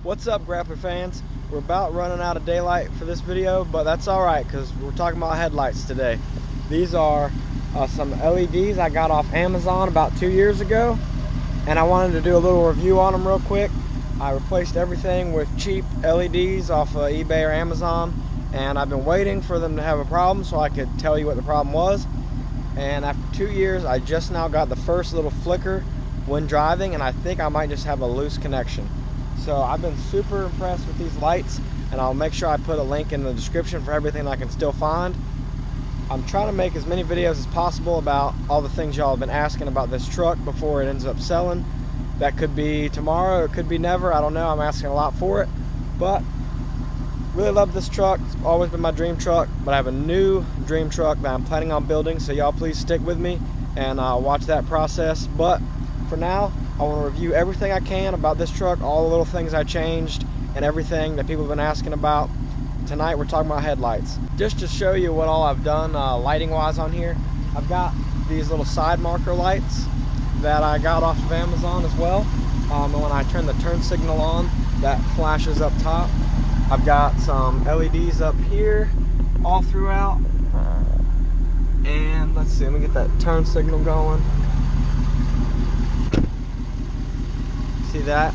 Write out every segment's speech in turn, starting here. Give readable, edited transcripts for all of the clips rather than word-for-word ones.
What's up, Grappa fans? We're about running out of daylight for this video, but that's alright because we're talking about headlights today. These are some LEDs I got off Amazon about 2 years ago, and I wanted to do a little review on them real quick. I replaced everything with cheap LEDs off of eBay or Amazon, and I've been waiting for them to have a problem so I could tell you what the problem was. And after 2 years, I just now got the first little flicker when driving, and I think I might just have a loose connection. So I've been super impressed with these lights, and I'll make sure I put a link in the description for everything I can still find. I'm trying to make as many videos as possible about all the things y'all have been asking about this truck before it ends up selling. That could be tomorrow, it could be never, I don't know. I'm asking a lot for it, but really love this truck. It's always been my dream truck, but I have a new dream truck that I'm planning on building, so y'all please stick with me and watch that process. But for now, I want to review everything I can about this truck, all the little things I changed and everything that people have been asking about. Tonight we're talking about headlights. Just to show you what all I've done lighting wise on here, I've got these little side marker lights that I got off of Amazon as well. And when I turn the turn signal on, that flashes up top. I've got some LEDs up here all throughout. And let's see, let me get that turn signal going. See that?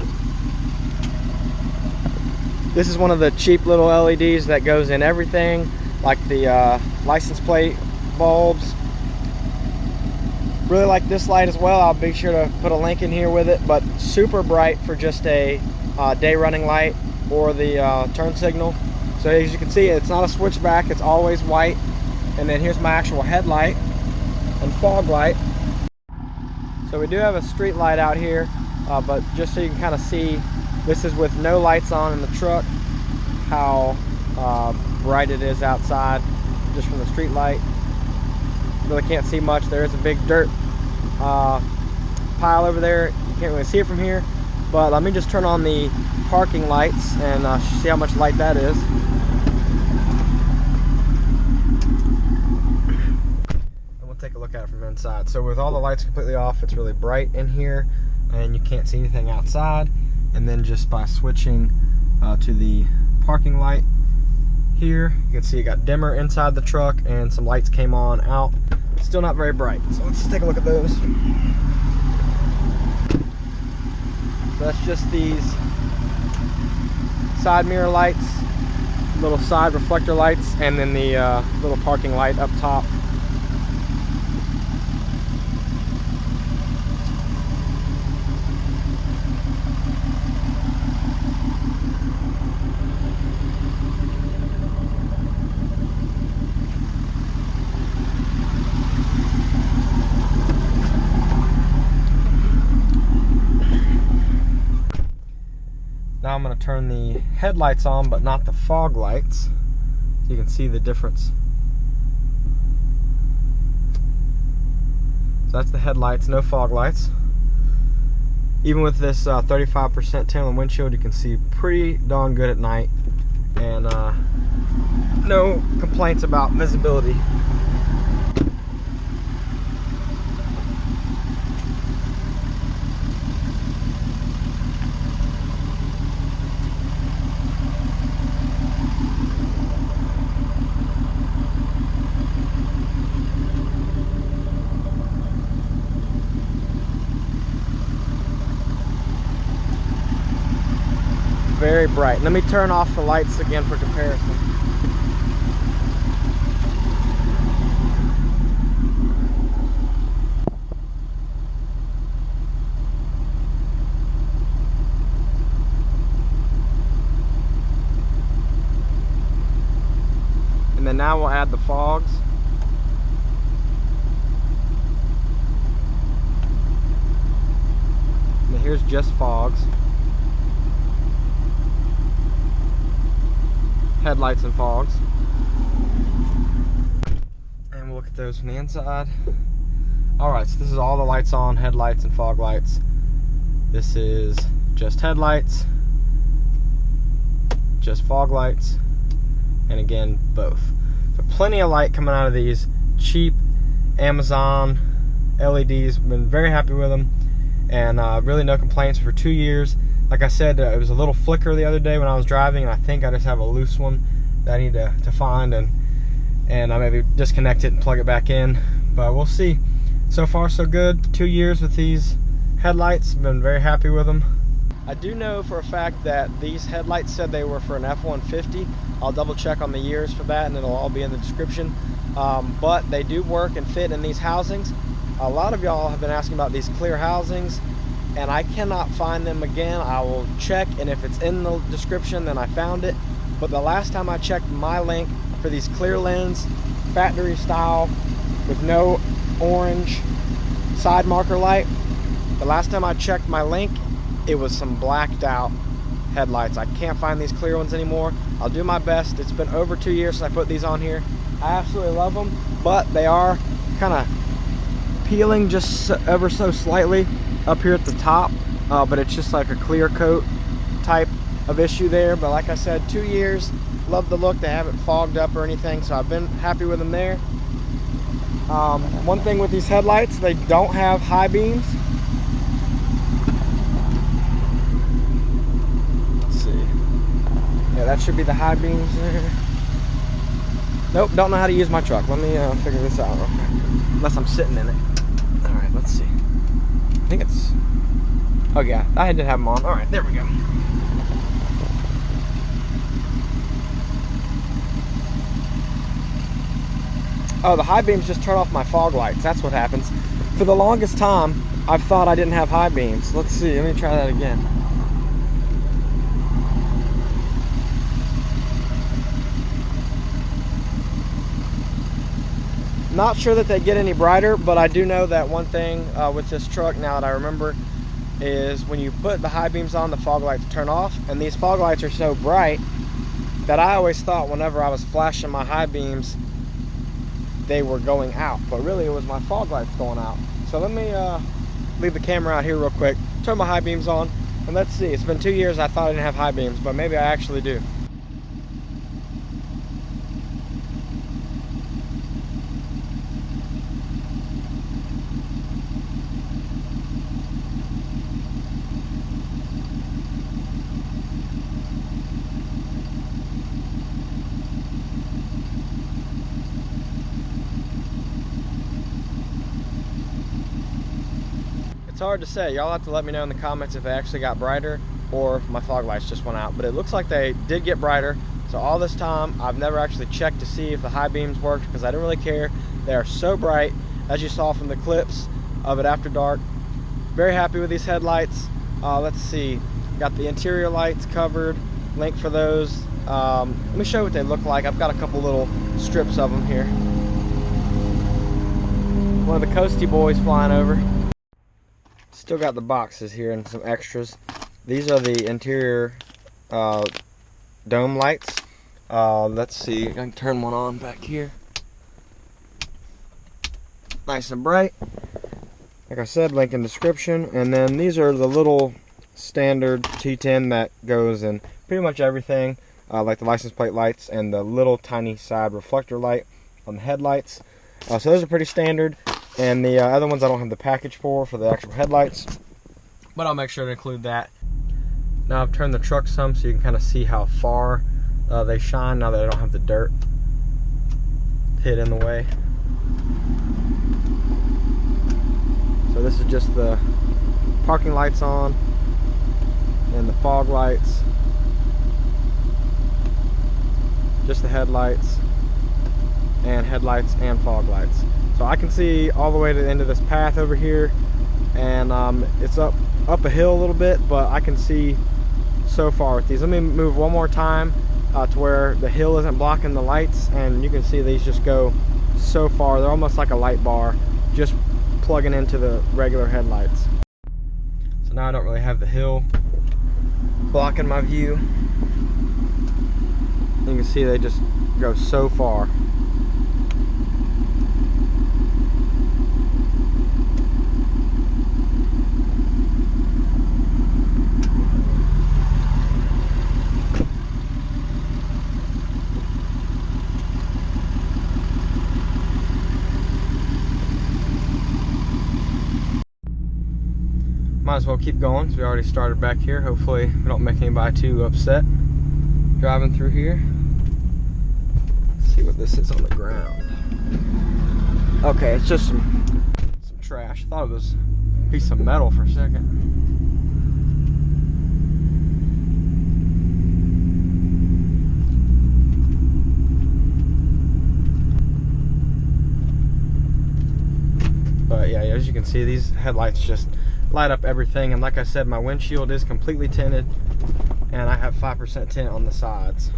This is one of the cheap little LEDs that goes in everything, like the license plate bulbs. Really like this light as well. I'll be sure to put a link in here with it, but super bright for just a day running light or the turn signal. So as you can see, it's not a switchback, it's always white. And then here's my actual headlight and fog light. So we do have a street light out here, but just so you can kind of see, this is with no lights on in the truck, how bright it is outside just from the street light. Really can't see much. There is a big dirt pile over there. You can't really see it from here, but let me just turn on the parking lights and see how much light that is. And we'll take a look at it from inside. So with all the lights completely off, it's really bright in here and you can't see anything outside. And then just by switching to the parking light here, you can see it got dimmer inside the truck and some lights came on out. Still not very bright, so let's take a look at those. So that's just these side mirror lights, little side reflector lights, and then the little parking light up top. Now I'm going to turn the headlights on, but not the fog lights, so you can see the difference. So that's the headlights, no fog lights. Even with this 35% tint on the windshield, you can see pretty darn good at night, and no complaints about visibility. Very bright. Let me turn off the lights again for comparison. And then now we'll add the fogs. And here's just fogs. Headlights and fogs. And we'll look at those from the inside. Alright, so this is all the lights on, headlights and fog lights. This is just headlights, just fog lights, and again, both. So plenty of light coming out of these cheap Amazon LEDs. Been very happy with them, and really no complaints for 2 years. Like I said, it was a little flicker the other day when I was driving, and I think I just have a loose one that I need to find, and I maybe disconnect it and plug it back in. But we'll see. So far so good. 2 years with these headlights. Been very happy with them. I do know for a fact that these headlights said they were for an F-150. I'll double check on the years for that, and it'll all be in the description. But they do work and fit in these housings. A lot of y'all have been asking about these clear housings, and I cannot find them again. I will check, and if it's in the description, then I found it. But the last time I checked my link for these clear lens, factory style, with no orange side marker light, the last time I checked my link, it was some blacked out headlights. I can't find these clear ones anymore. I'll do my best. It's been over 2 years since I put these on here. I absolutely love them, but they are kind of peeling just ever so slightly up here at the top, but it's just like a clear coat type of issue there. But like I said, 2 years, love the look. They haven't fogged up or anything, so I've been happy with them there. One thing with these headlights, they don't have high beams. Let's see. Yeah, that should be the high beams there. Nope, don't know how to use my truck. Let me figure this out real quick. Unless I'm sitting in it. All right, let's see. I think it's, oh yeah, I did have them on. All right, there we go. Oh, the high beams just turn off my fog lights. That's what happens. For the longest time, I've thought I didn't have high beams. Let's see, let me try that again. Not sure that they get any brighter, but I do know that one thing with this truck, now that I remember, is when you put the high beams on, the fog lights turn off. And these fog lights are so bright that I always thought whenever I was flashing my high beams, they were going out, but really it was my fog lights going out. So let me leave the camera out here real quick, turn my high beams on, and let's see. It's been 2 years. I thought I didn't have high beams, but maybe I actually do. It's hard to say. Y'all have to let me know in the comments if they actually got brighter or if my fog lights just went out. But it looks like they did get brighter. So all this time, I've never actually checked to see if the high beams worked because I didn't really care. They are so bright, as you saw from the clips of it after dark. Very happy with these headlights. Let's see. Got the interior lights covered. Link for those. Let me show you what they look like. I've got a couple little strips of them here. One of the Coastie boys flying over. Still got the boxes here and some extras. These are the interior dome lights. Let's see, I can turn one on back here. Nice and bright. Like I said, link in description. And then these are the little standard T10 that goes in pretty much everything, like the license plate lights and the little tiny side reflector light on the headlights. So those are pretty standard. And the other ones I don't have the package for the actual headlights, but I'll make sure to include that. Now I've turned the truck some so you can kind of see how far they shine now that I don't have the dirt hid in the way. So this is just the parking lights on and the fog lights, just the headlights and fog lights. So I can see all the way to the end of this path over here, and it's up a hill a little bit, but I can see so far with these. Let me move one more time to where the hill isn't blocking the lights, and you can see these just go so far. They're almost like a light bar just plugging into the regular headlights. So now I don't really have the hill blocking my view. You can see they just go so far. Might as well keep going because we already started back here. Hopefully we don't make anybody too upset driving through here. Let's see what this is on the ground. Okay, it's just some trash. I thought it was a piece of metal for a second. But yeah, as you can see, these headlights just light up everything. And like I said, my windshield is completely tinted, and I have 5% tint on the sides.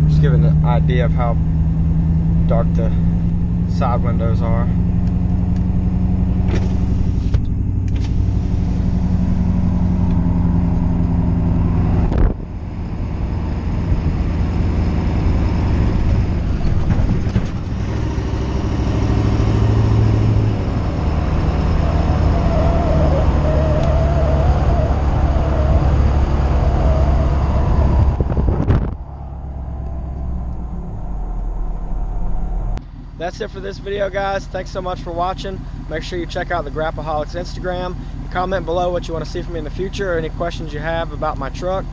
Just giving an idea of how dark the side windows are. That's it for this video, guys. Thanks so much for watching. Make sure you check out the GRAPPAHOLICS Instagram. Comment below what you want to see from me in the future or any questions you have about my truck.